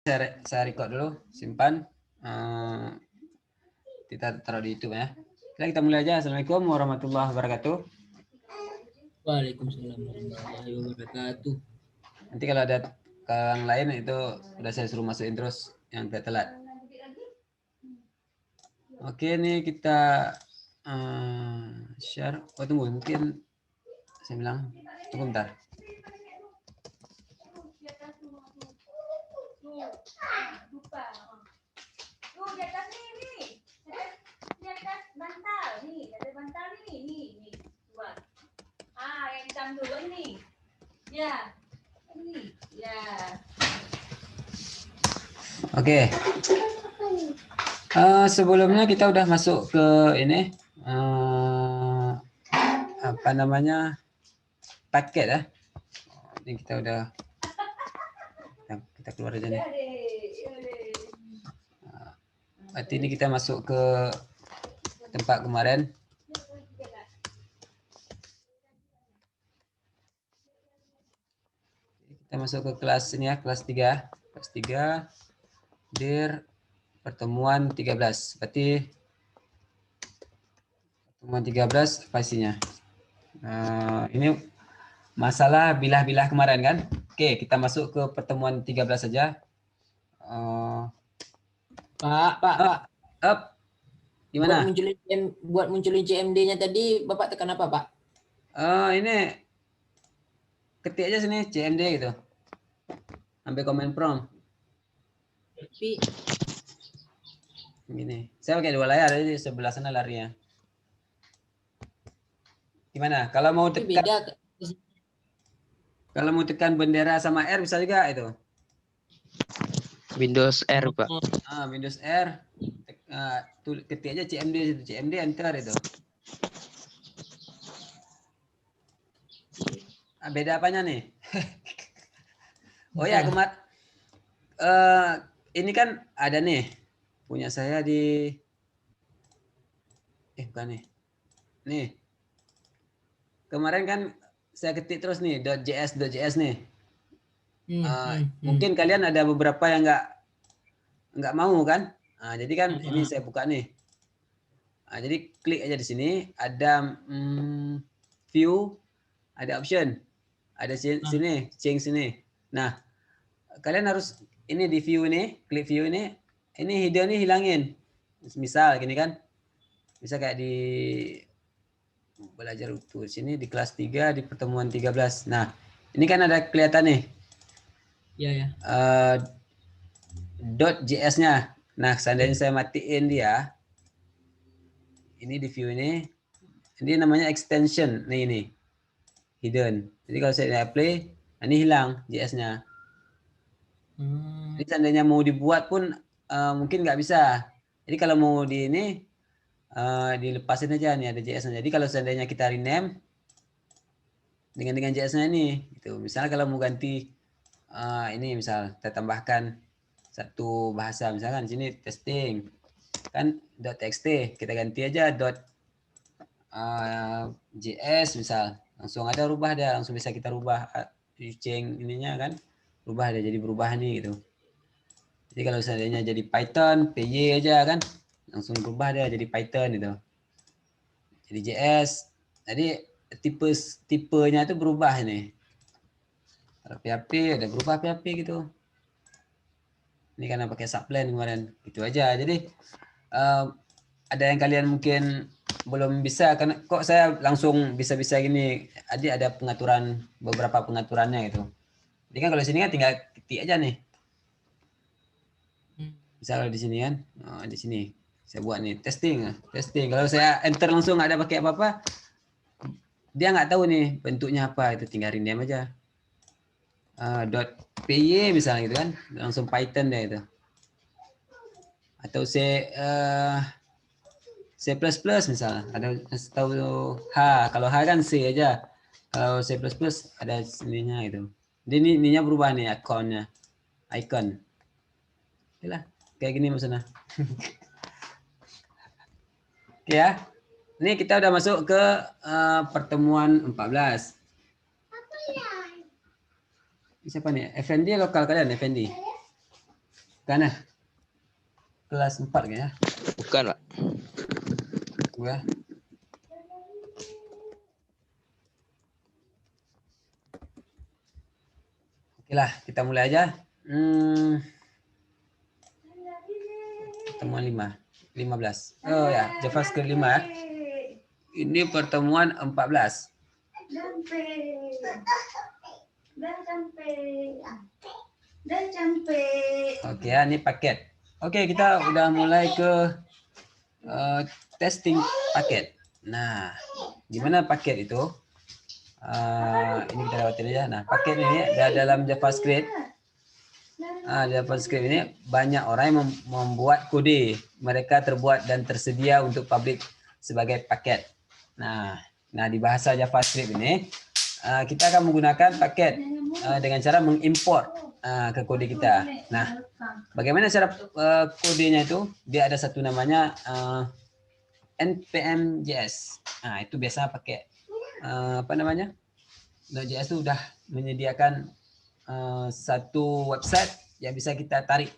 Saya record dulu, simpan. Kita taruh di YouTube ya. Kita mulai aja. Assalamualaikum warahmatullahi wabarakatuh. Waalaikumsalam warahmatullahi wabarakatuh. Nanti kalau ada yang lain itu udah saya suruh masukin terus yang telat. Oke, ini kita share. Oh tunggu, mungkin saya bilang tunggu bentar. Di atas nih, di atas bantal nih, ada bantal nih. Buat. Yang hitam dulu ini. Ya, ini, ya. Oke. Sebelumnya kita udah masuk ke ini apa namanya paket ya. Ini kita udah kita keluar aja nih. Berarti ini kita masuk ke tempat kemarin. Kita masuk ke kelas ini ya, kelas 3. Kelas 3 dir pertemuan 13. Berarti pertemuan 13 apa isinya? Ini masalah bilah-bilah kemarin kan? Oke, kita masuk ke pertemuan 13 saja. Pak. Gimana? Buat munculin CMD-nya tadi Bapak tekan apa, Pak? Ini ketik aja sini CMD gitu. Sampai comment prompt. Tapi gini. Saya pakai 2 layar, jadi sebelah sana larinya. Gimana? Kalau mau tekan beda. Kalau mau tekan bendera sama R bisa juga itu. Windows R, Pak. Windows R. Ketik aja CMD itu, CMD enter itu. Beda apanya nih? Oh ya, ini kan ada nih punya saya di bukan nih. Nih. Kemarin kan saya ketik terus nih .js nih. Mungkin kalian ada beberapa yang nggak mau kan? Jadi kan ini saya buka nih. Jadi klik aja di sini, ada view, ada option, ada sini, change sini. Nah, kalian harus ini di view ini, klik view ini hidden ini hilangin. Misal gini kan, bisa kayak di belajar utuh sini di kelas 3 di pertemuan 13. Nah, ini kan ada kelihatan nih. Iya ya. .js-nya. Nah, seandainya saya matiin dia, ini di view ini namanya extension. Nih ini hidden. Jadi kalau saya apply, ini hilang JS-nya. Jadi seandainya mau dibuat pun mungkin nggak bisa. Jadi kalau mau di ini dilepasin aja nih ada JS-nya. Jadi kalau seandainya kita rename dengan JS-nya ini, gitu. Misalnya kalau mau ganti ini misal kita tambahkan satu bahasa, misalkan di sini testing kan .txt, kita ganti aja .js misal, langsung ada rubah dia, langsung bisa kita rubah change ininya kan, rubah dia jadi berubah nih gitu. Jadi kalau seandainya jadi Python, PY aja kan, langsung berubah dia jadi Python gitu. Jadi JS, jadi tipenya itu berubah ini. Kalau PHP ada berubah PHP gitu. Ini karena pakai subline kemarin, gitu aja. Jadi ada yang kalian mungkin belum bisa, karena kok saya langsung bisa-bisa gini. Ada pengaturan, beberapa pengaturannya gitu. Jadi kan kalau di sini kan tinggal ketik aja nih. Misalnya di sini kan, di sini saya buat nih testing. Kalau saya enter langsung nggak ada pakai apa-apa, dia nggak tahu nih bentuknya apa, itu tinggal rename aja. .py misalnya gitu kan, langsung Python deh itu. Atau C misalnya, ada tahu H, kalau H kan C aja, kalau C++ ada ininya itu. Jadi ininya berubah nih icon. Itulah kayak gini maksudnya. Oke ya. Ini kita udah masuk ke pertemuan 14. Siapa nih? Effendi lokal kalian, Effendi? Bukan ya? Kelas 4 kayaknya. Bukan, Pak. Gua. Oke lah, kita mulai aja. Pertemuan 15. Oh ya, JavaScript 5 ya. Ini pertemuan 14. Oke ya, ini paket. Oke, kita udah mulai ke testing paket. Nah, gimana paket itu? Ini kita lewatin aja. Nah, paket ini dalam JavaScript. JavaScript ini banyak orang yang membuat kode. Mereka terbuat dan tersedia untuk publik sebagai paket. Nah, di bahasa JavaScript ini kita akan menggunakan paket dengan cara mengimport ke kode kita. Nah, bagaimana cara kodenya itu? Dia ada satu namanya npm.js. Nah, itu biasa pakai apa namanya? Node.js itu sudah menyediakan satu website yang bisa kita tarik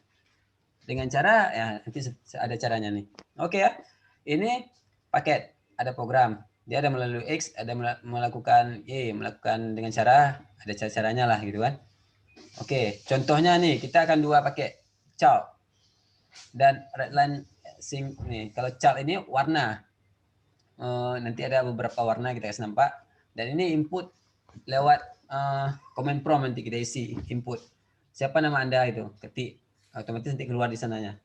dengan cara ya nanti ada caranya nih. Oke ya. Ini paket, ada program. Dia ada melalui X, ada melakukan Y, melakukan dengan cara ada cara-caranya lah gitu kan. Oke, contohnya nih kita akan dua pakai child dan redline sync nih. Kalau child ini warna. Nanti ada beberapa warna kita kasih nampak dan ini input lewat command prompt nanti kita isi input. Siapa nama Anda itu? Ketik. Otomatis nanti keluar di sananya.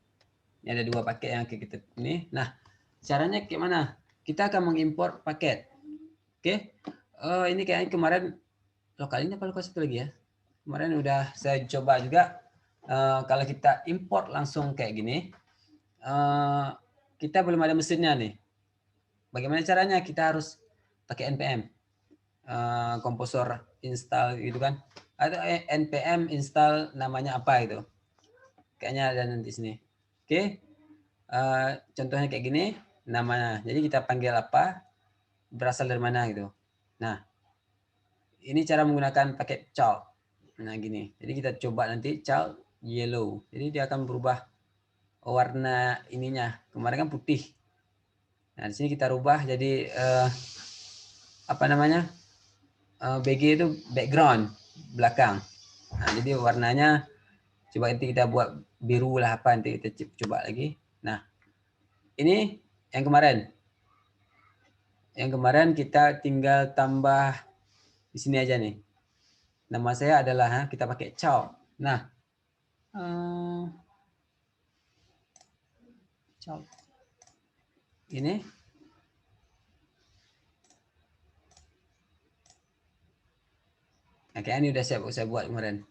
Ini ada dua paket yang kita ini. Nah, caranya gimana? Kita akan mengimport paket. Oke. Ini kayaknya kemarin lokal ini apa lokal satu lagi ya? Kemarin udah saya coba juga. Kalau kita import langsung kayak gini, kita belum ada mesinnya nih. Bagaimana caranya? Kita harus pakai npm. Komposer install gitu kan, atau npm install namanya apa itu kayaknya ada nanti sini. Oke, contohnya kayak gini namanya, jadi kita panggil apa, berasal dari mana gitu. Nah, ini cara menggunakan paket child. Nah gini, jadi kita coba nanti child yellow, jadi dia akan berubah warna ininya, kemarin kan putih. Nah di sini kita rubah jadi apa namanya, BG itu background belakang. Nah, jadi warnanya coba nanti kita buat biru lah apa, nanti kita coba lagi. Nah, ini yang kemarin. Yang kemarin kita tinggal tambah di sini aja nih. Nama saya adalah kita pakai child. Nah, child. Ini kayaknya ini udah saya buat kemarin.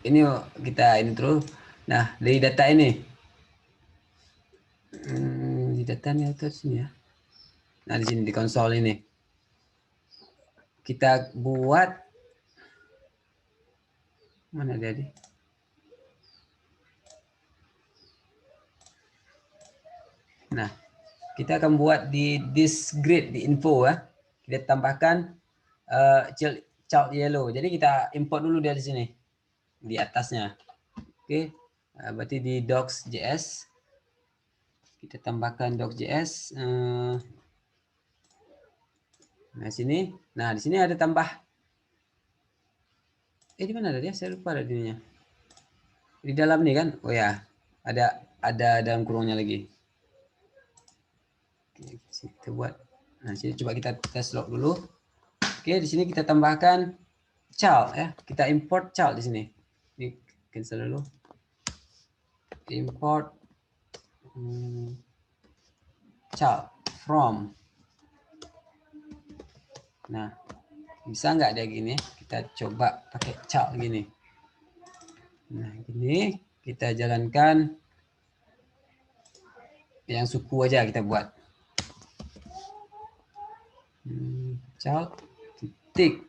Ini kita ini terus. Nah, dari data ini. Di data ini atau sini ya. Nah, di sini di konsol ini. Kita buat mana dia di? Nah, kita akan buat di this grid di info ya. Kita tambahkan child yellow. Jadi kita import dulu dari sini di atasnya. Oke, berarti di docs.js kita tambahkan docs.js. Nah sini, nah di sini ada tambah. Di mana ada dia? Saya lupa ada dirinya. Di dalam nih kan? Oh ya, ada dalam kurungnya lagi. Oke, kita buat. Nah sini coba kita tes log dulu. Oke, di sini kita tambahkan child ya. Kita import child di sini. Ini cancel dulu. Import child from. Nah, bisa nggak dia gini? Kita coba pakai child gini. Nah, gini kita jalankan yang suku aja kita buat. Child titik.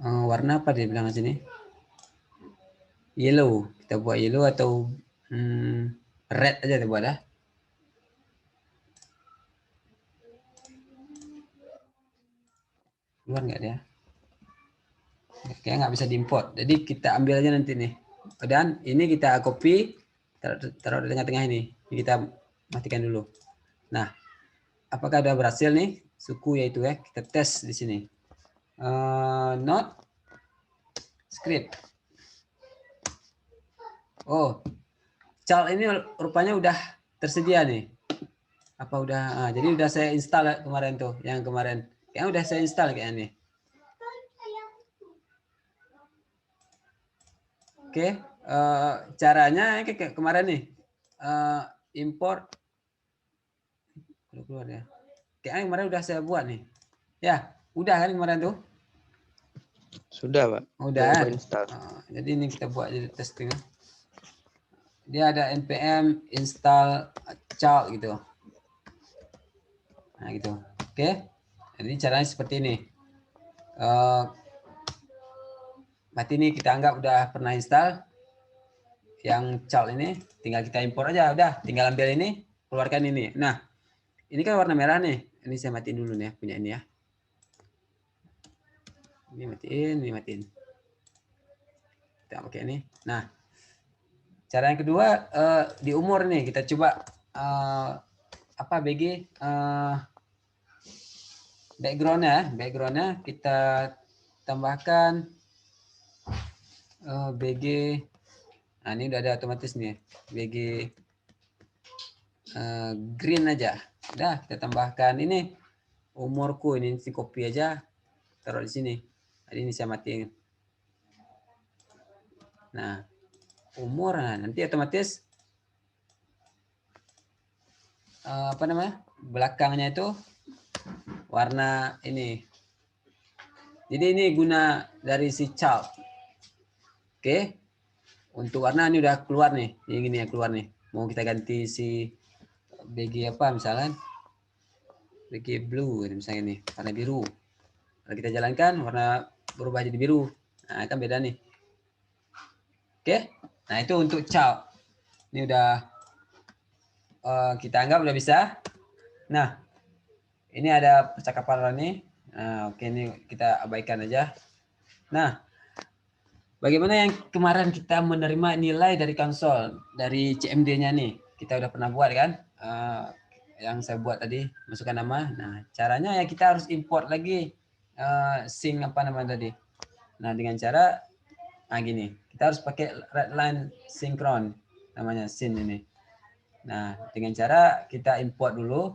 Warna apa dia bilang sini? Yellow. Kita buat yellow atau red aja kita buat lah. Keluar nggak dia? Kayak nggak bisa diimport. Jadi kita ambil aja nanti nih. Dan ini kita copy, taruh di tengah-tengah ini. Ini kita matikan dulu. Nah, apakah sudah berhasil nih suku yaitu ya? Kita tes di sini. Not script. Oh, child ini rupanya udah tersedia nih. Apa udah? Jadi udah saya install kemarin tuh, yang kemarin. Kayaknya udah saya install kayaknya nih. Oke, caranya kayak kemarin nih, import keluar ya. Kayaknya kemarin udah saya buat nih. Ya, udah kan kemarin tuh? Sudah, Pak. Udah Saya kan? install. Jadi ini kita buat jadi testing. Dia ada npm install child gitu. Nah gitu. Oke. Jadi caranya seperti ini. Berarti ini kita anggap udah pernah install yang child ini, tinggal kita import aja, udah tinggal ambil ini, keluarkan ini. Nah, ini kan warna merah nih. Ini saya matiin dulu nih punya ini ya. Ini matiin, ini matiin. Kita pakai ini. Nah, cara yang kedua di umur nih kita coba apa BG backgroundnya kita tambahkan BG. Nah, ini udah ada otomatis nih BG green aja. Udah kita tambahkan ini umurku, ini copy aja taruh di sini. Jadi ini saya matiin. Nah, umur, nah, nanti otomatis apa namanya, belakangnya itu warna ini. Jadi ini guna dari si child. Oke, untuk warna ini udah keluar nih, yang ini yang keluar nih. Mau kita ganti si BG apa misalnya, BG blue misalnya nih, warna biru. Kalau kita jalankan warna berubah jadi biru. Nah, kan beda nih. Oke, nah itu untuk child. Ini udah kita anggap udah bisa. Nah, ini ada percakapan nih. Nah, oke, ini kita abaikan aja. Nah, bagaimana yang kemarin kita menerima nilai dari konsol, dari CMD-nya nih? Kita udah pernah buat kan? Yang saya buat tadi, masukkan nama. Nah, caranya ya kita harus import lagi sync apa namanya tadi. Nah, dengan cara gini, kita harus pakai redline synchron namanya sync ini. Nah, dengan cara kita import dulu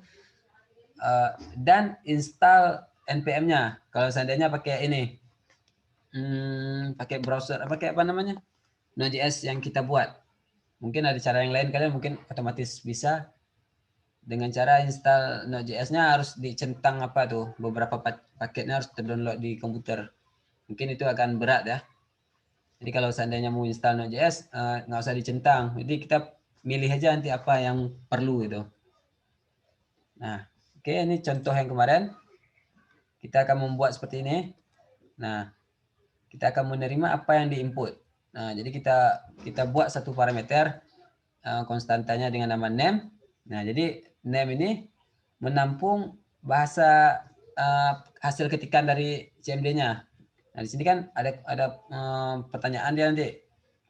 dan install npm-nya. Kalau seandainya pakai ini, pakai browser, pakai apa namanya, Node.js yang kita buat. Mungkin ada cara yang lain, kalian mungkin otomatis bisa dengan cara install Node.js-nya harus dicentang apa tuh, beberapa paketnya harus terdownload di komputer. Mungkin itu akan berat ya. Jadi kalau seandainya mau install Node.js nggak usah dicentang. Jadi kita milih aja nanti apa yang perlu gitu. Nah, oke, ini contoh yang kemarin. Kita akan membuat seperti ini. Nah, kita akan menerima apa yang diinput. Nah, jadi kita buat satu parameter konstantanya dengan nama name. Nah, jadi name ini menampung bahasa hasil ketikan dari CMD-nya. Nah, di sini kan ada pertanyaan dia nanti.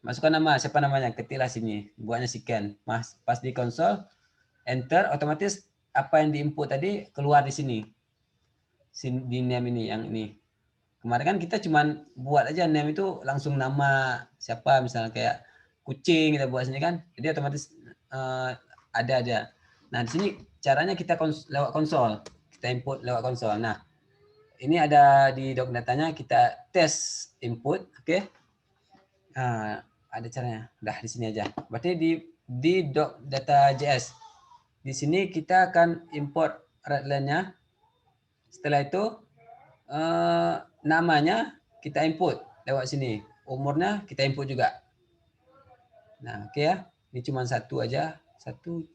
Masukkan nama, siapa namanya? Ketiklah sini. Buatnya sekian. Pas di konsol, enter, otomatis apa yang diinput tadi keluar di sini. Di name ini, yang ini. Kemarin kan kita cuman buat aja name itu langsung nama siapa, misalnya kayak kucing kita buat sini kan. Jadi otomatis ada. Nah, di sini caranya kita lewat konsol. Kita input lewat konsol. Nah, ini ada di doc datanya, kita tes input, oke. Nah, ada caranya. Udah di sini aja. Berarti di doc data.js. Di sini kita akan import redline-nya. Setelah itu namanya kita input lewat sini. Umurnya kita input juga. Nah, oke ya. Ini cuma satu aja. Satu.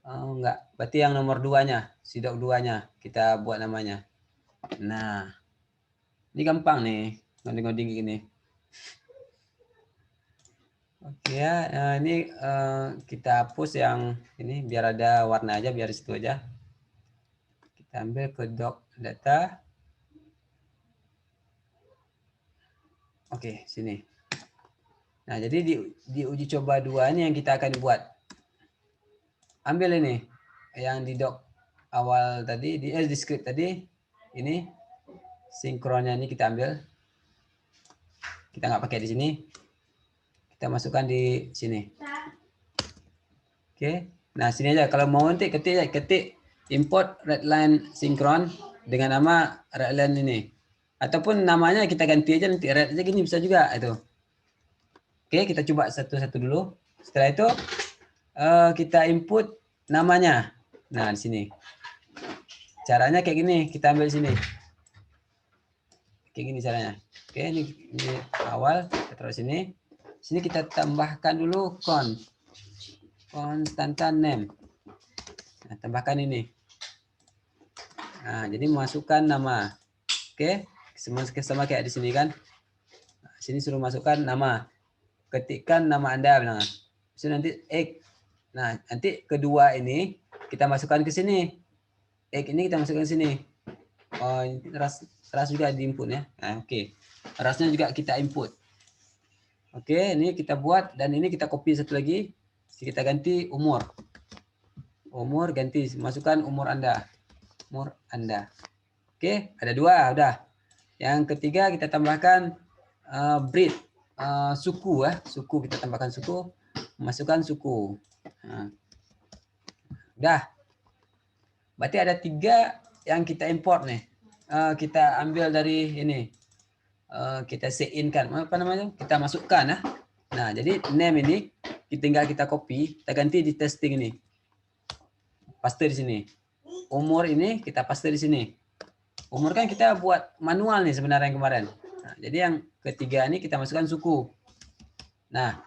Enggak. Berarti yang nomor 2-nya. Si doc 2-nya. Kita buat namanya. Nah. Ini gampang nih. Ngoding-ngoding gini. Oke ya. Ini kita hapus yang ini. Biar ada warna aja. Biar situ aja. Kita ambil ke doc data. Oke, sini. Nah, jadi di uji coba 2 ini yang kita akan buat. Ambil ini yang di doc awal tadi, di script tadi, ini sinkronnya ini kita ambil. Kita nggak pakai di sini. Kita masukkan di sini. Oke. Nah, sini aja. Kalau mau nanti ketik import redline sinkron dengan nama redline ini. Ataupun namanya kita ganti aja nanti red aja gini bisa juga itu. Oke, kita coba satu-satu dulu. Setelah itu kita input namanya. Nah, di sini. Caranya kayak gini, kita ambil sini. Kayak gini caranya. Oke, ini awal kita taruh sini. Sini kita tambahkan dulu konstanta name. Nah, tambahkan ini. Nah, jadi masukkan nama. Oke, sama kayak di sini kan. Nah, sini suruh masukkan nama. Ketikkan nama Anda bilang. So, nanti nah, nanti kedua ini kita masukkan ke sini. Ini kita masukkan ke sini. Oh, ras juga di input ya. Nah, oke. Rasnya juga kita input. Oke, ini kita buat dan ini kita copy satu lagi. Kita ganti umur. Umur ganti, masukkan umur Anda. Umur Anda. Oke, ada 2, udah. Yang ketiga kita tambahkan breed, suku ya. Suku kita tambahkan suku, masukkan suku. Nah, udah. Berarti ada 3 yang kita import nih. Kita ambil dari ini. Kita set in kan, apa namanya? Kita masukkan ya. Nah, jadi name ini tinggal kita copy, kita ganti di testing ini. Paste di sini. Umur ini kita paste di sini. Umur kan kita buat manual nih sebenarnya yang kemarin. Nah, jadi yang ketiga ini kita masukkan suku. Nah,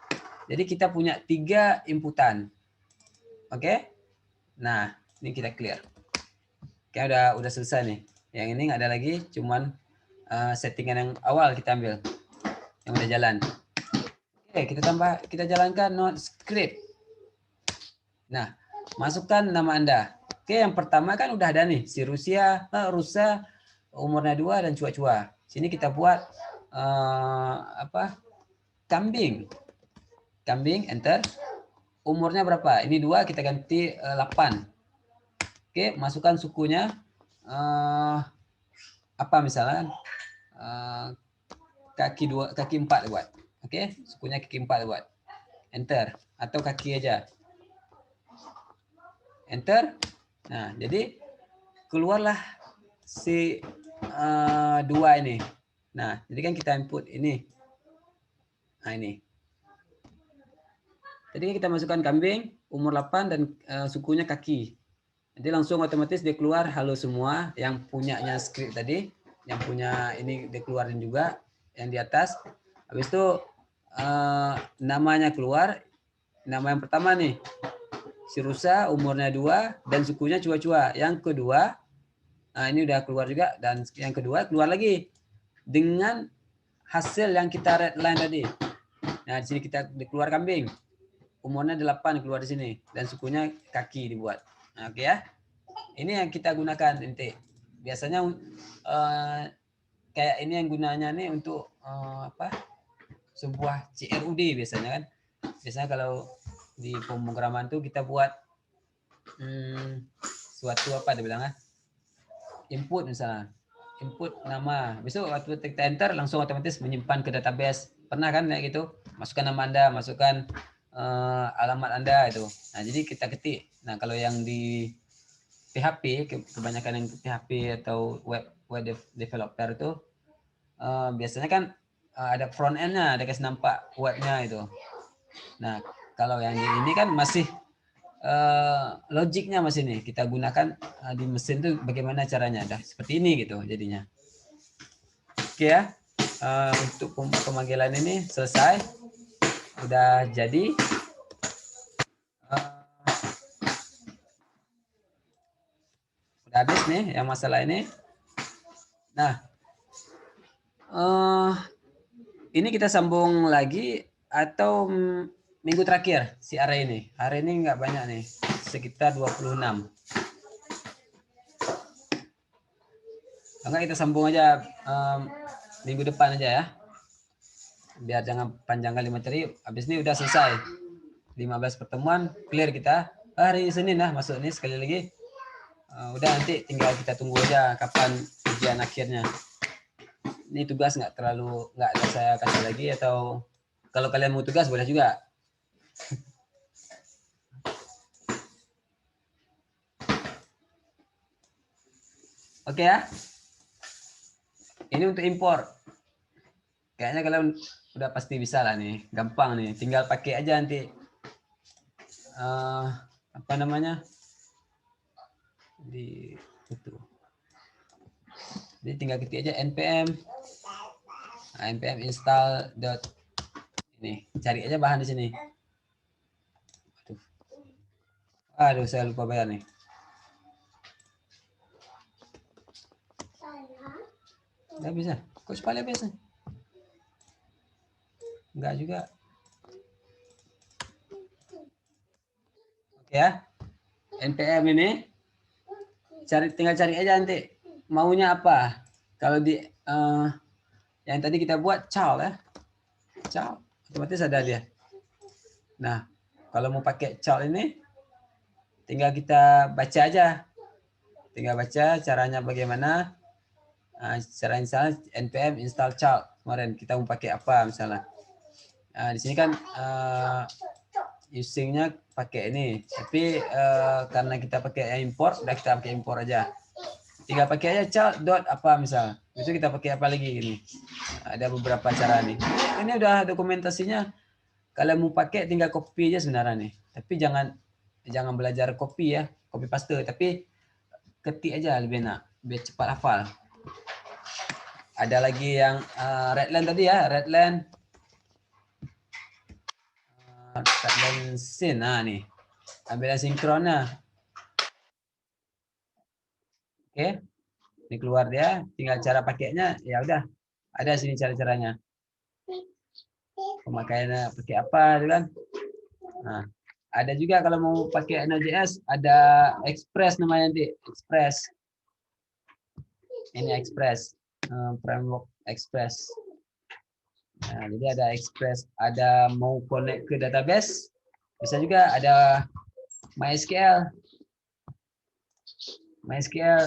jadi kita punya 3 inputan. Oke? Nah, ini kita clear. Oke, udah selesai nih. Yang ini nggak ada lagi, cuman settingan yang awal kita ambil. Yang udah jalan. Oke, kita jalankan node script. Nah, masukkan nama Anda. Oke, yang pertama kan udah ada nih, si Rusa, umurnya 2 dan cua-cua. Sini kita buat kambing. Kambing, enter. Umurnya berapa? Ini 2, kita ganti 8. Oke, masukkan sukunya apa misalnya kaki 4 buat. Oke, sukunya kaki 4 buat. Enter atau kaki aja. Enter. Nah, jadi keluarlah si 2 ini. Nah, jadi kan kita input ini. Nah, ini. Jadi kita masukkan kambing, umur 8 dan sukunya kaki. Jadi langsung otomatis dia keluar halo semua yang punyanya script tadi, yang punya ini dia keluarin juga yang di atas. Habis itu namanya keluar, nama yang pertama nih si Rusa, umurnya 2 dan sukunya cua-cua. Yang kedua, nah ini udah keluar juga, dan yang kedua keluar lagi dengan hasil yang kita redline tadi. Nah, di sini kita keluar kambing. Umurnya 8 keluar di sini dan sukunya kaki dibuat. Nah, oke ya. Ini yang kita gunakan nanti. Biasanya kayak ini yang gunanya nih untuk sebuah CRUD biasanya kan. Biasanya kalau di pemrograman tuh kita buat suatu apa dia bilang input misalnya. Input nama. Besok waktu kita enter langsung otomatis menyimpan ke database. Pernah kan kayak gitu? Masukkan nama Anda, masukkan alamat Anda itu. Nah, jadi kita ketik. Nah, kalau yang di PHP, kebanyakan yang PHP atau web developer itu biasanya kan ada front end-nya, ada kasih nampak webnya itu. Nah, kalau yang ini kan masih logiknya masih nih kita gunakan di mesin tuh bagaimana caranya. Dah seperti ini gitu jadinya. Oke ya, untuk pemanggilan ini selesai, udah jadi. Udah habis nih yang masalah ini. Nah, ini kita sambung lagi atau minggu terakhir si array ini. Array ini nggak banyak nih, sekitar 26. Enggak, kita sambung aja minggu depan aja ya. biar jangan panjang kali materi. Habis ini udah selesai 15 pertemuan, clear kita. Hari Senin lah masuk nih sekali lagi. Udah nanti tinggal kita tunggu aja kapan ujian akhirnya. Ini tugas nggak ada saya kasih lagi, atau kalau kalian mau tugas boleh juga. Oke ya. Ini untuk impor. Kayaknya kalian udah pasti bisa lah nih, gampang nih. Tinggal pakai aja nanti apa namanya di itu. Jadi tinggal ketik aja npm npm install dot ini, cari aja bahan di sini. Aduh, saya lupa bayar nih. Nggak bisa. Kok sepala biasa? Enggak juga. Oke ya. npm ini tinggal cari aja nanti maunya apa. Kalau di yang tadi kita buat child ya. Child otomatis ada dia. Nah, kalau mau pakai child ini tinggal kita baca aja. Tinggal baca caranya bagaimana. Cara install npm install child. Kemarin kita mau pakai apa misalnya. Di sini kan usingnya pakai ini, tapi karena kita pakai import, udah kita pakai import aja. Tinggal pakai aja child dot apa misal. Itu kita pakai apa lagi ini. Ada beberapa cara nih. Ini udah dokumentasinya. Kalau mau pakai tinggal copy aja sebenarnya nih. Tapi jangan belajar copy ya, copy paste, tapi ketik aja lebih enak, biar cepat hafal. Ada lagi yang Redline tadi ya, Redline scene. Nah nih, ambil sinkronnya. Oke, ini keluar dia, tinggal cara pakainya ya udah ada sini cara-caranya. Pemakaiannya pakai apa, kan? Nah, ada juga kalau mau pakai Node.js ada Express namanya nanti, Express. Ini Express, framework Express. Nah, jadi ada Express, ada mau connect ke database, bisa juga ada MySQL.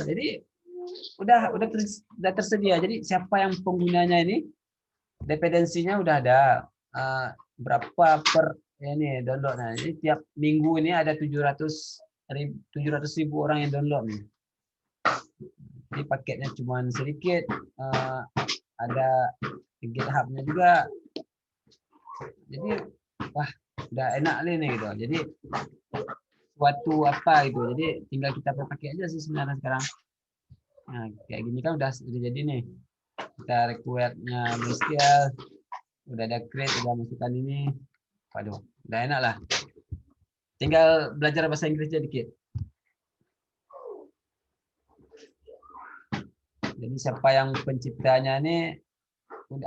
Jadi udah tersedia. Jadi siapa yang penggunanya ini, dependensinya udah ada berapa per ini download. Nah, jadi tiap minggu ini ada 700.000 orang yang download nih. Jadi paketnya cuma sedikit, ada GitHub-nya juga. Jadi wah, udah enak nih gitu. Jadi suatu apa gitu. Jadi tinggal kita pakai aja sih sebenarnya sekarang. Nah, kayak gini kan udah jadi nih. Kita require-nya MySQL, udah ada create, udah masukkan ini. Waduh, udah enak lah. Tinggal belajar bahasa Inggrisnya dikit. Jadi siapa yang penciptanya nih,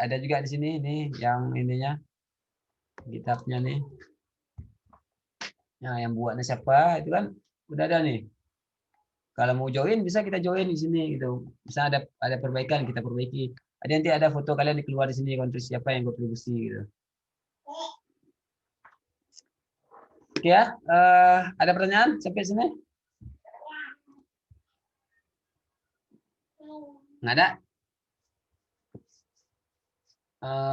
ada juga di sini nih yang ininya, GitHub-nya nih. Nah, yang buatnya siapa itu kan udah ada nih. Kalau mau join bisa kita join di sini gitu. Bisa ada perbaikan kita perbaiki. Ada nanti ada foto kalian dikeluar di sini kontribusi siapa yang kontribusi gitu. Oke ya, ada pertanyaan sampai sini? Nggak ada?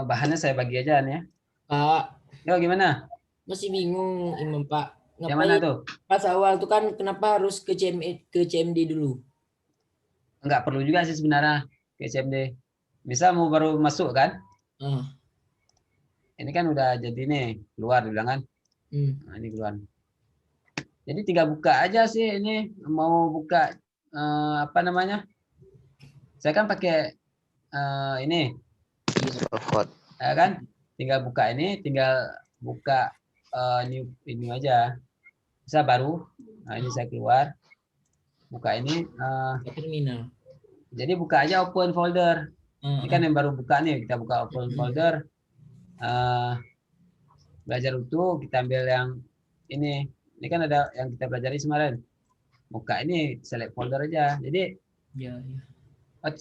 Bahannya saya bagi aja nih ya. Pak, Yo, gimana? masih bingung Imam Pak. Yang mana tuh? Pas awal tuh kan kenapa harus ke CMD dulu? Nggak perlu juga sih sebenarnya ke CMD. Bisa mau baru masuk kan? Ini kan udah jadi nih, keluar dibilang kan. Nah, ini keluar. Jadi tinggal buka aja sih ini, mau buka apa namanya? Saya kan pakai ini. Ya kan? Tinggal buka ini, tinggal buka new ini aja. Bisa baru. Nah, ini saya keluar. Buka ini Terminal. Jadi buka aja open folder. Ini kan yang baru buka nih, kita buka open folder. Belajar utuh, kita ambil yang ini. Ini kan ada yang kita pelajari kemarin. Buka ini, select folder aja. Jadi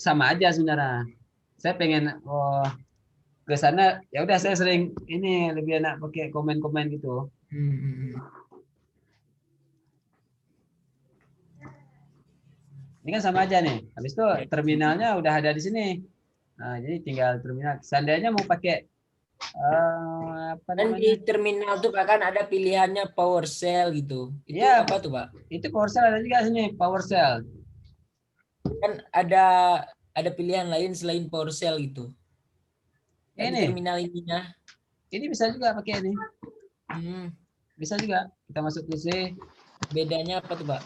sama aja sebenarnya. Saya pengen ke sana ya udah saya sering ini lebih enak pakai komen-komen gitu. Ini kan sama aja nih. Habis itu terminalnya udah ada di sini. Nah, jadi tinggal terminal. Seandainya mau pakai apa Dan namanya? di terminal tuh Pak kan ada pilihannya power cell gitu. Itu Ya, apa tuh Pak? itu PowerShell ada juga sini, PowerShell. Kan ada pilihan lain selain power cell gitu. Kan di Ini, terminal ininya. ini bisa juga pakai ini. Bisa juga. Kita masuk PC. Bedanya apa tuh Pak?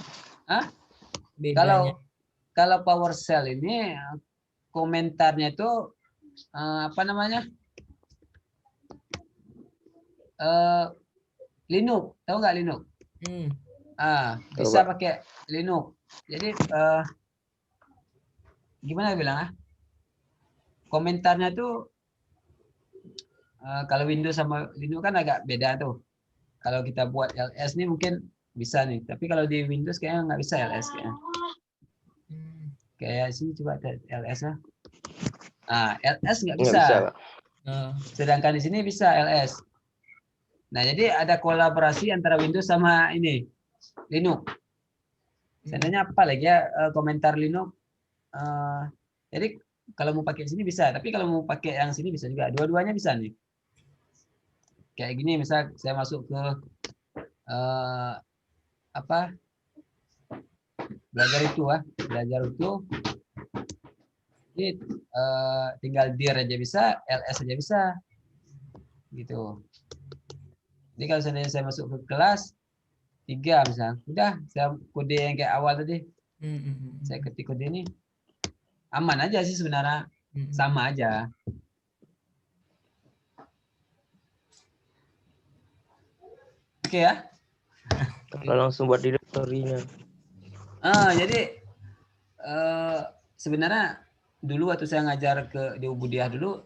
Hah? Bedanya. Kalau PowerShell ini komentarnya itu apa namanya? Linux, tahu nggak Linux? Bisa pakai Linux. Jadi gimana bilang komentarnya tuh kalau Windows sama Linux kan agak beda tuh. Kalau kita buat LS nih mungkin bisa nih, tapi kalau di Windows kayaknya nggak bisa LS kayaknya. Kayak sini coba LS ya. LS nggak bisa. Pak. Sedangkan di sini bisa LS. Nah, jadi ada kolaborasi antara Windows sama ini Linux. Seandainya apa lagi ya komentar Linux. Jadi kalau mau pakai sini bisa, tapi kalau mau pakai yang sini bisa juga. Dua-duanya bisa nih. Kayak gini, misal saya masuk ke apa belajar itu ini tinggal dir aja bisa, ls aja bisa gitu. Jadi kalau seandainya saya masuk ke kelas 3 misal, udah saya kode yang kayak awal tadi, saya ketik kode ini aman aja sih sebenarnya, sama aja. Oke ya. Kalau langsung buat direktorinya. Jadi sebenarnya dulu waktu saya ngajar di Ubudiah dulu,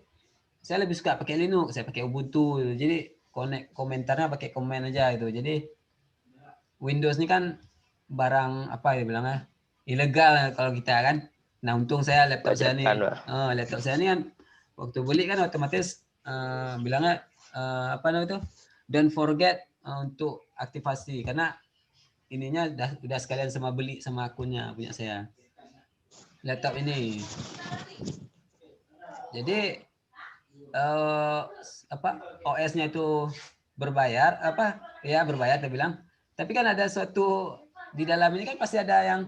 saya lebih suka pakai Linux, saya pakai Ubuntu. Jadi komentarnya pakai komen aja gitu. Jadi Windows ini kan barang apa ya bilangnya ilegal kalau kita kan. Nah untung saya laptop saya ini kan waktu beli kan otomatis bilangnya apa namanya itu don't forget untuk aktivasi karena ininya udah sekalian sama beli sama akunnya punya saya laptop ini. Jadi apa OS-nya itu berbayar berbayar dia bilang. Tapi kan ada suatu di dalam ini kan pasti ada yang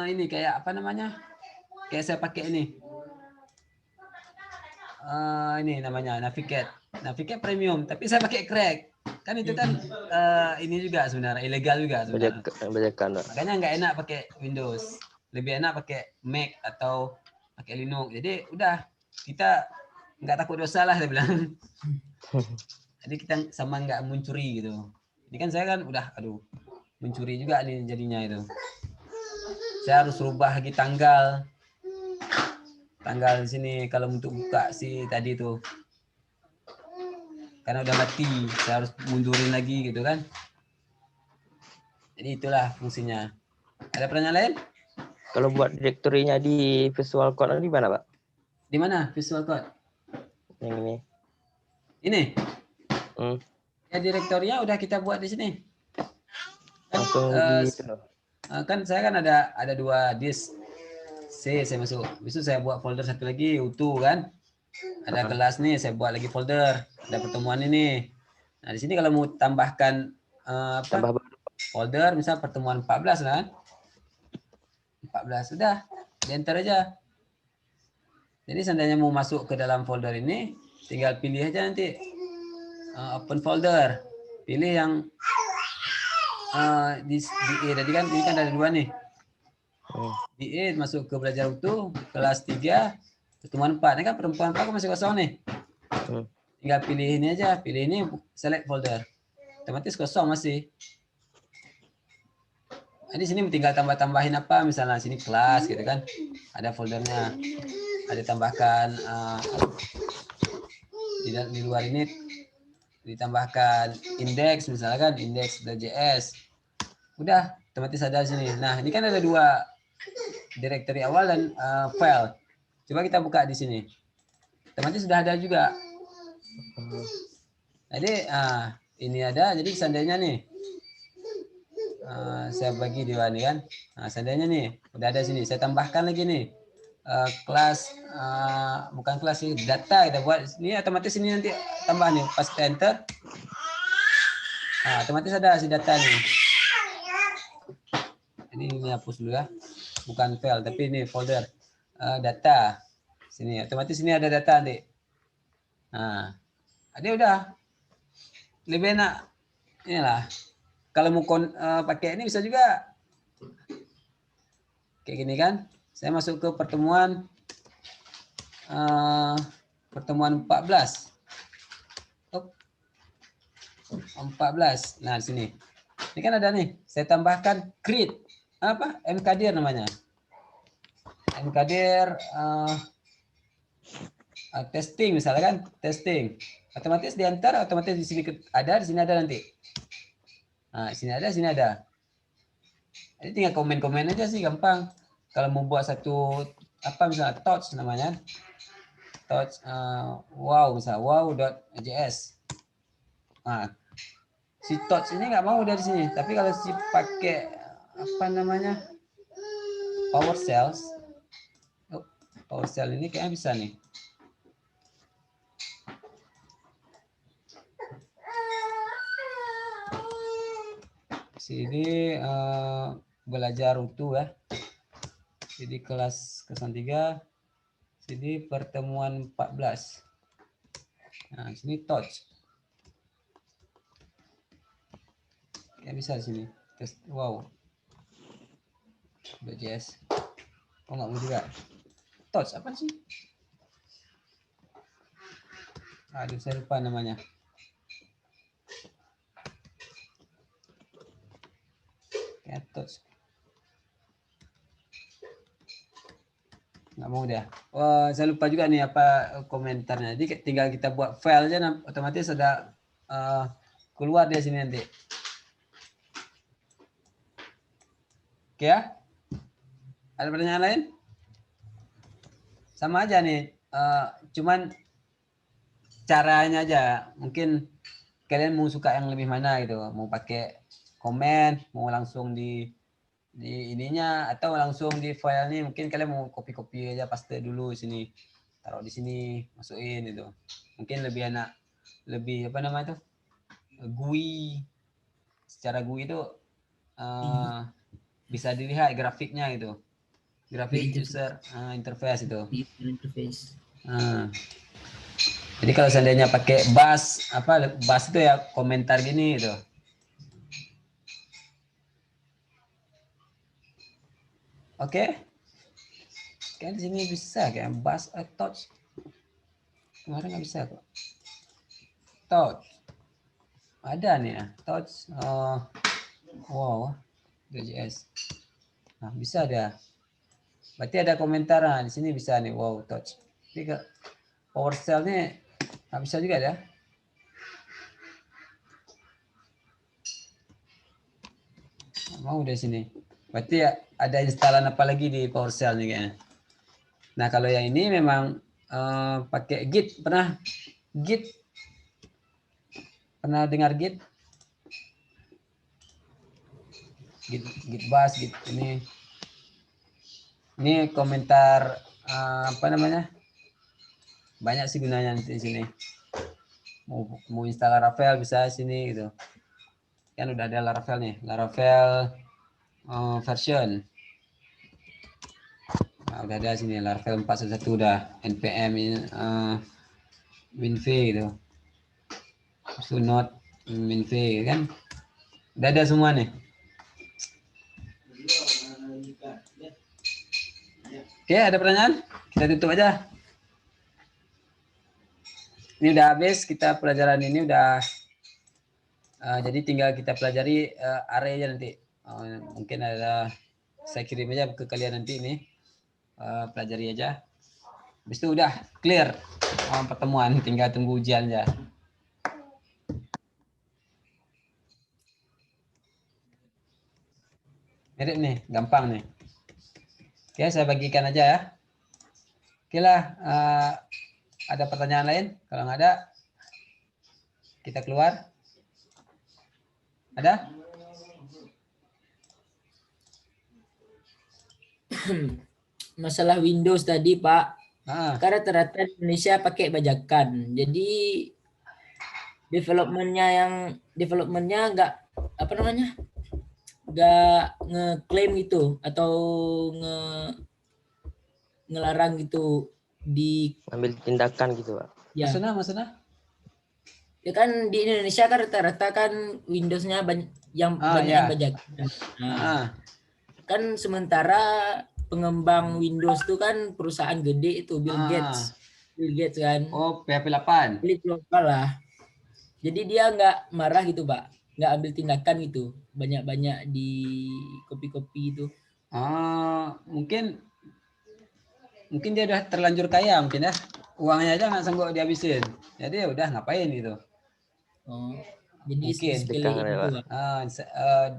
ini kayak apa namanya? Kayak saya pakai ini. Ini namanya Navigate Premium, tapi saya pakai crack. Kan itu kan ini juga sebenarnya ilegal juga sebenarnya. Bajakan. Makanya nggak enak pakai Windows. Lebih enak pakai Mac atau pakai Linux. Jadi udah kita nggak takut dosa lah dia bilang. Jadi kita sama nggak mencuri gitu. Ini kan saya kan udah mencuri juga nih jadinya itu. Saya harus rubah lagi tanggal di sini kalau untuk buka si tadi tuh. Karena udah mati, saya harus mundurin lagi gitu kan. Jadi itulah fungsinya. Ada pertanyaan lain? Kalau buat direktorinya di Visual Code di mana, Pak? Di mana Visual Code? Yang ini. Ini? Ya direktorinya udah kita buat di sini. Langsung di itu loh. Kan saya kan ada 2 disk C saya masuk. Besok saya buat folder satu lagi utuh kan. Ada kelas nih saya buat lagi folder. Ada pertemuan ini. Nah di sini kalau mau tambahkan folder misal pertemuan 14 kan. 14 sudah di enter aja. Jadi seandainya mau masuk ke dalam folder ini tinggal pilih aja nanti open folder. Pilih yang di E tadi kan ini kan ada 2 nih. Di E masuk ke belajar utuh kelas 3 pertemuan 4. Ini kan pertemuan 4 masih kosong nih. Tinggal pilih ini aja, pilih ini select folder. Otomatis kosong masih. Nah, di sini tinggal tambahin apa misalnya sini kelas gitu kan. Ada foldernya. Ada tambahkan di luar ini ditambahkan index misalkan index.js. Udah otomatis ada sini. Nah, ini kan ada 2 directory awal dan file. Coba kita buka di sini. otomatis sudah ada juga. Jadi ini ada, jadi seandainya nih saya bagi di ini kan, seandainya nih udah ada sini, saya tambahkan lagi nih kelas, bukan kelas sih, data kita buat ini, otomatis ini nanti tambah nih pas kita enter, otomatis ada si data nih. Ini hapus dulu ya, bukan file tapi ini folder data sini, otomatis ini ada data nanti. Nah, ada udah lebih enak inilah. Kalau mau pakai ini bisa juga kayak gini kan. Saya masuk ke pertemuan 14. 14. Nah, di sini. Ini kan ada nih. Saya tambahkan create apa? mkdir namanya. Mkdir testing misalnya kan, testing. Otomatis diantar, otomatis di sini ada, di sini ada nanti. Nah, sini ada. Jadi tinggal komen-komen aja sih, gampang. Kalau mau buat satu apa misalnya touch namanya, touch wow misalnya wow.js. Nah, si touch ini nggak mau dari sini, tapi kalau si pakai apa namanya PowerShell ini kayaknya bisa nih. Sini belajar utuh ya. Jadi kelas 3, sini pertemuan 14. Nah, sini touch. Ya bisa sini. Tes wow. .js. Oh, nggak mau juga. Touch apa sih? Aduh, saya lupa namanya. Ya, touch. Nggak mau dia. Oh, saya lupa juga nih apa komentarnya. Jadi tinggal kita buat file aja, otomatis ada keluar dia sini nanti. Oke ya? Ada pertanyaan lain? Sama aja nih. Cuman caranya aja. Mungkin kalian mau suka yang lebih mana gitu. Mau pakai komen, mau langsung di ininya, atau langsung di file ini. Mungkin kalian mau copy aja, paste dulu sini, taruh di sini, masukin itu. Mungkin lebih enak, lebih apa namanya tuh, GUI. Secara GUI itu bisa dilihat grafiknya gitu, grafik user interface itu. Jadi kalau seandainya pakai bus itu ya komentar gini gitu. Oke. Kan di sini bisa kayak bus touch. Kemarin nggak bisa kok. Touch. Ada nih ya, touch. Wow. .js. Nah, bisa ada. Berarti ada komentar. Nah, di sini bisa nih, wow, touch. Tapi ke PowerShell nya nggak bisa juga ya. Mau dari sini. Berarti ya ada instalan apa lagi di PowerShell nih kayaknya. Nah, kalau yang ini memang pakai Git. Pernah dengar Git? Git bash, Git ini. Ini komentar apa namanya? Banyak sih gunanya di sini. Mau install Laravel bisa sini gitu. Kan udah ada Laravel nih, Laravel version. Nah, udah ada sini Laravel 4.1 udah npm winv gitu. Sunod winv kan. Udah ada semua nih. Oke, ada pertanyaan? Kita tutup aja. Ini udah habis kita pelajaran ini udah. Jadi tinggal kita pelajari array aja nanti. Mungkin ada saya kirim aja ke kalian nanti ini. Pelajari aja. Habis itu udah clear pertemuan, tinggal tunggu ujian aja. Mirip nih, gampang nih. Oke, saya bagikan aja ya. Oke lah, ada pertanyaan lain? Kalau nggak ada, kita keluar. Ada? Masalah Windows tadi, Pak. Ah, Karena rata-rata Indonesia pakai bajakan. Jadi developmentnya nggak apa namanya? Nggak ngeklaim gitu atau ngelarang gitu di Ambil tindakan gitu, Pak. ya. maksudnya? Ya kan di Indonesia kan rata-rata kan Windows-nya banyak yang Ya. bajakan. Nah, Ah, kan sementara pengembang Windows itu kan perusahaan gede itu Bill Gates kan. Oh, PHP 8. Jadi global lah. Jadi dia nggak marah gitu, Pak. Nggak ambil tindakan gitu. Banyak-banyak di kopi-kopi itu. Mungkin dia udah terlanjur kaya mungkin ya. Uangnya aja nggak sanggup dihabisin. Jadi ya udah ngapain gitu. Oh, jadi Mungkin. disepelein Sedekah, gitu, Pak. Pak.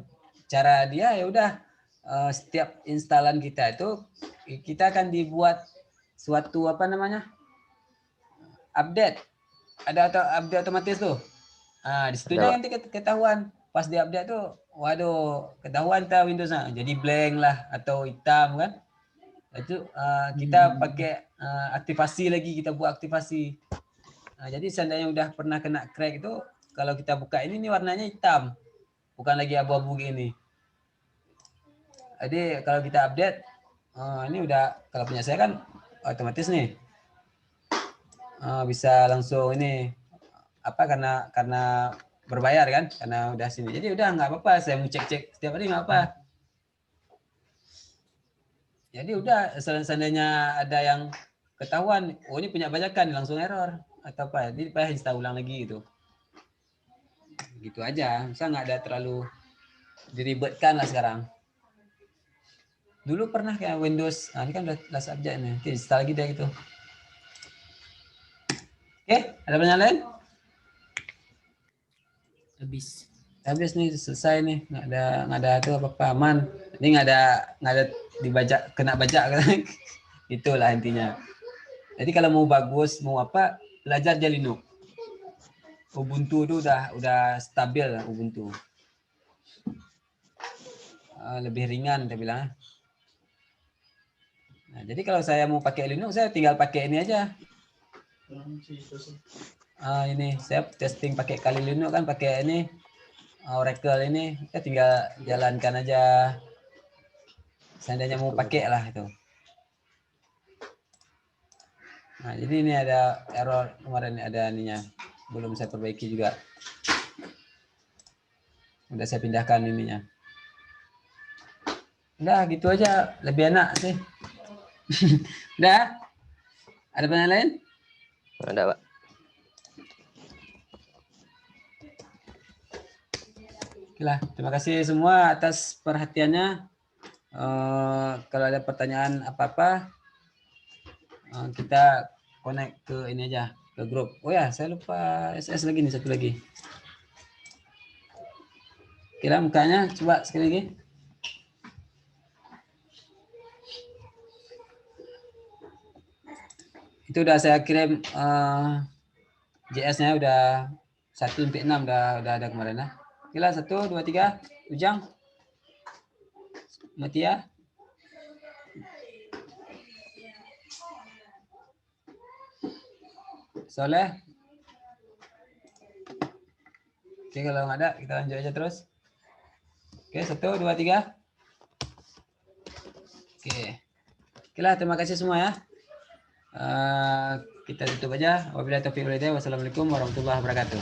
Cara dia ya udah setiap instalan kita itu kita akan dibuat suatu apa namanya? Update. Ada update otomatis tuh. Di situnya Ada, Pak. nanti ketahuan pas di update tuh, waduh, ketahuan ta Windowsnya jadi blank lah atau hitam kan. Itu kita pakai aktivasi lagi, kita buat aktivasi. Jadi seandainya udah pernah kena crack itu, kalau kita buka ini nih warnanya hitam, bukan lagi abu-abu gini. Jadi kalau kita update, ini udah kalau punya saya kan otomatis nih bisa langsung ini apa karena berbayar kan, karena udah sini. Jadi udah nggak apa-apa, saya mau cek setiap hari nggak apa. Jadi udah seandainya ada yang ketahuan, oh ini punya bajakan, langsung error atau apa, jadi payah install ulang lagi gitu. Gitu aja, bisa nggak ada terlalu diribetkan lah sekarang. Dulu pernah kayak Windows, ini kan udah last update nih, oke, install lagi deh gitu. Oke, ada pertanyaan lain? Habis nih, selesai nih, nggak ada itu apa-apa, aman. Ini nggak ada dibajak, kena bajak itulah intinya. Jadi kalau mau bagus, mau apa, belajar aja Linux. Ubuntu itu udah stabil lah Ubuntu. Lebih ringan saya bilang. Nah, jadi kalau saya mau pakai Linux, saya tinggal pakai ini aja. Ini saya testing pakai Kali Linux kan, pakai ini Oracle ini, kita tinggal jalankan aja. Seandainya mau pakai lah itu. Nah, jadi ini ada error kemarin, ada ininya, belum saya perbaiki juga. Udah saya pindahkan ininya. Udah gitu aja, lebih enak sih. Udah? Ada pertanyaan lain? Ada, Pak. Oke lah, terima kasih semua atas perhatiannya. Kalau ada pertanyaan apa-apa, kita connect ke ini aja, ke grup. Oh ya, saya lupa SS lagi nih, satu lagi. Kira mukanya, coba sekali lagi. Itu udah saya kirim JS-nya udah 1-6 udah ada kemarin lah. Gila 1, 2, 3, Ujang, Matia. Soleh. Oke, kalau nggak ada kita lanjut aja terus. Oke, 1, 2, 3. Oke. Oke lah, terima kasih semua ya. Kita tutup aja. Wabillahi taufiq wal hidayah. Wassalamualaikum warahmatullahi wabarakatuh.